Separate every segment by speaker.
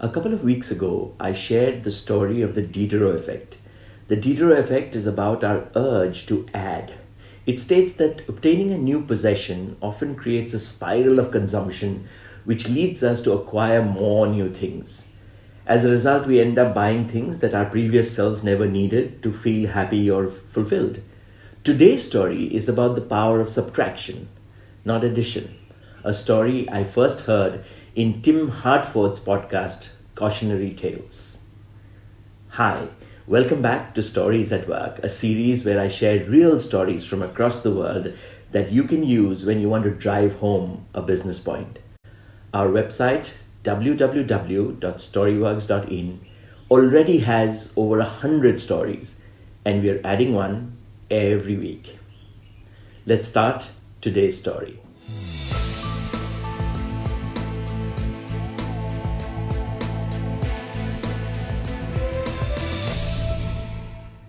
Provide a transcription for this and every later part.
Speaker 1: A couple of weeks ago, I shared the story of the Diderot effect. The Diderot effect is about our urge to add. It states that obtaining a new possession often creates a spiral of consumption which leads us to acquire more new things. As a result, we end up buying things that our previous selves never needed to feel happy or fulfilled. Today's story is about the power of subtraction, not addition. A story I first heard in Tim Hartford's podcast, Cautionary Tales. Hi, welcome back to Stories at Work, a series where I share real stories from across the world that you can use when you want to drive home a business point. Our website, www.storyworks.in, already has over 100 stories, and we are adding one every week. Let's start today's story.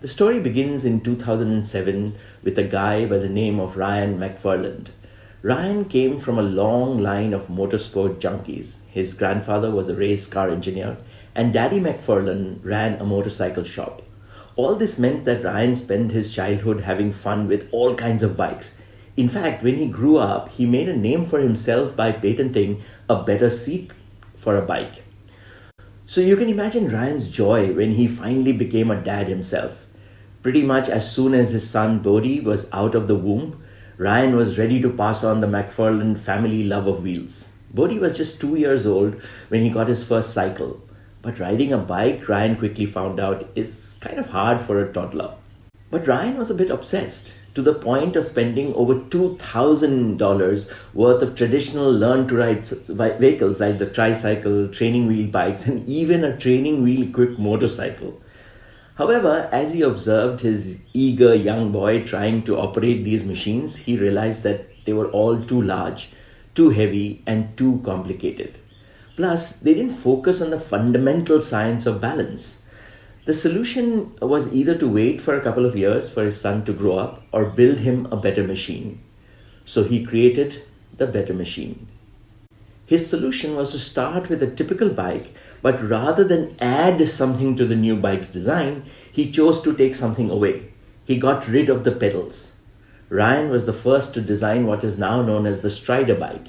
Speaker 1: The story begins in 2007 with a guy by the name of Ryan McFarland. Ryan came from a long line of motorsport junkies. His grandfather was a race car engineer, and Daddy McFarland ran a motorcycle shop. All this meant that Ryan spent his childhood having fun with all kinds of bikes. In fact, when he grew up, he made a name for himself by patenting a better seat for a bike. So you can imagine Ryan's joy when he finally became a dad himself. Pretty much as soon as his son Bodhi was out of the womb, Ryan was ready to pass on the McFarland family love of wheels. Bodhi was just 2 years old when he got his first cycle, but riding a bike, Ryan quickly found out, is kind of hard for a toddler. But Ryan was a bit obsessed, to the point of spending over $2,000 worth of traditional learn-to-ride vehicles like the tricycle, training wheel bikes, and even a training wheel-equipped motorcycle. However, as he observed his eager young boy trying to operate these machines, he realized that they were all too large, too heavy, and too complicated. Plus, they didn't focus on the fundamental science of balance. The solution was either to wait for a couple of years for his son to grow up or build him a better machine. So he created the better machine. His solution was to start with a typical bike, but rather than add something to the new bike's design, he chose to take something away. He got rid of the pedals. Ryan was the first to design what is now known as the Strider bike.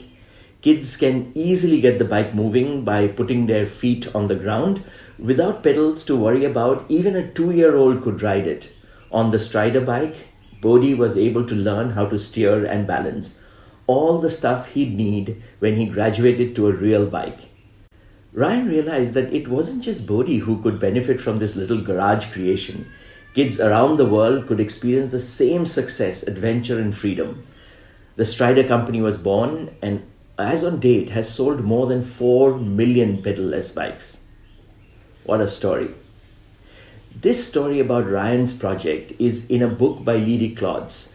Speaker 1: Kids can easily get the bike moving by putting their feet on the ground without pedals to worry about. Even a 2-year-old could ride it. On the Strider bike, Bodhi was able to learn how to steer and balance, all the stuff he'd need when he graduated to a real bike. Ryan realized that it wasn't just Bodhi who could benefit from this little garage creation. Kids around the world could experience the same success, adventure, and freedom. The Strider company was born and, as on date, has sold more than 4 million pedal-less bikes. What a story. This story about Ryan's project is in a book by Leedy Clods.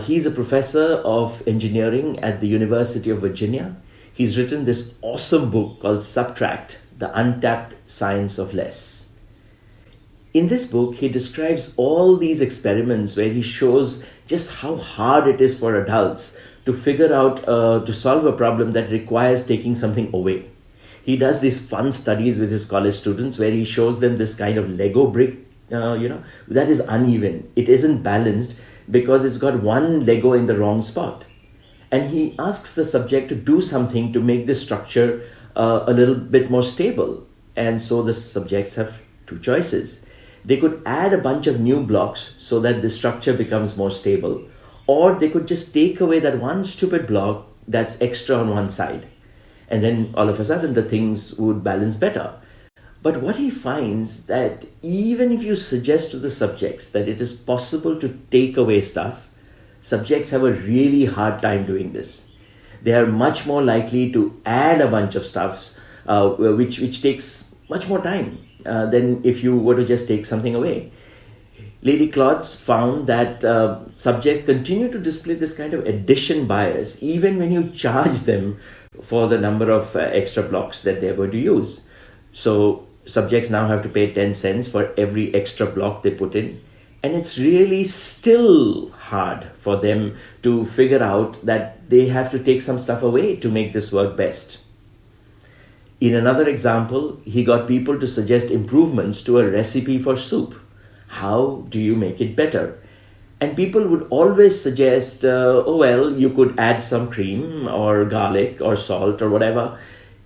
Speaker 1: He's a professor of engineering at the University of Virginia. He's written this awesome book called Subtract, The Untapped Science of Less. In this book, he describes all these experiments where he shows just how hard it is for adults to figure out, to solve a problem that requires taking something away. He does these fun studies with his college students where he shows them this kind of Lego brick, that is uneven. It isn't balanced because it's got one Lego in the wrong spot. And he asks the subject to do something to make this structure a little bit more stable. And so the subjects have two choices. They could add a bunch of new blocks so that the structure becomes more stable, or they could just take away that one stupid block that's extra on one side. And then all of a sudden the things would balance better. But what he finds that even if you suggest to the subjects that it is possible to take away stuff, subjects have a really hard time doing this. They are much more likely to add a bunch of stuffs, which takes much more time than if you were to just take something away. Leedy Clods found that subjects continue to display this kind of addition bias even when you charge them for the number of extra blocks that they're going to use. So subjects now have to pay 10 cents for every extra block they put in. And it's really still hard for them to figure out that they have to take some stuff away to make this work best. In another example, he got people to suggest improvements to a recipe for soup. How do you make it better? And people would always suggest, oh, well, you could add some cream or garlic or salt or whatever.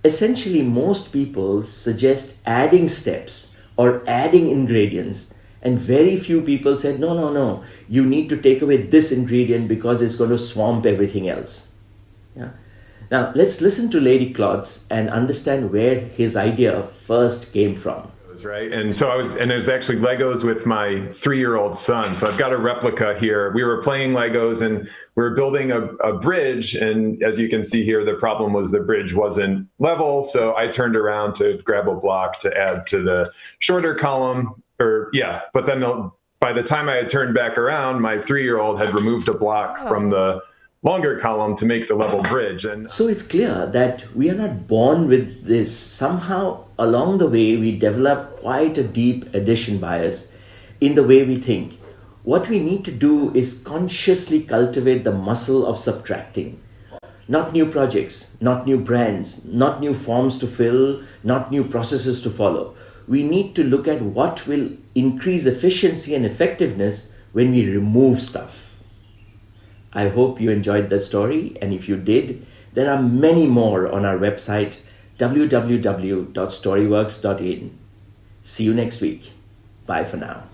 Speaker 1: Essentially, most people suggest adding steps or adding ingredients. And very few people said, no, no, no, you need to take away this ingredient because it's going to swamp everything else. Yeah. Now, let's listen to Lady Klotz and understand where his idea first came from.
Speaker 2: Right. And so it was actually Legos with my 3-year-old son. So I've got a replica here. We were playing Legos and we were building a bridge. And as you can see here, the problem was the bridge wasn't level. So I turned around to grab a block to add to the shorter column but then by the time I had turned back around, my 3-year-old had removed a block from the longer column to make the level bridge. And
Speaker 1: so it's clear that we are not born with this. Somehow along the way, we develop quite a deep addition bias in the way we think. What we need to do is consciously cultivate the muscle of subtracting. Not new projects, not new brands, not new forms to fill, not new processes to follow. We need to look at what will increase efficiency and effectiveness when we remove stuff. I hope you enjoyed the story, and if you did, there are many more on our website www.storyworks.in. See you next week. Bye for now.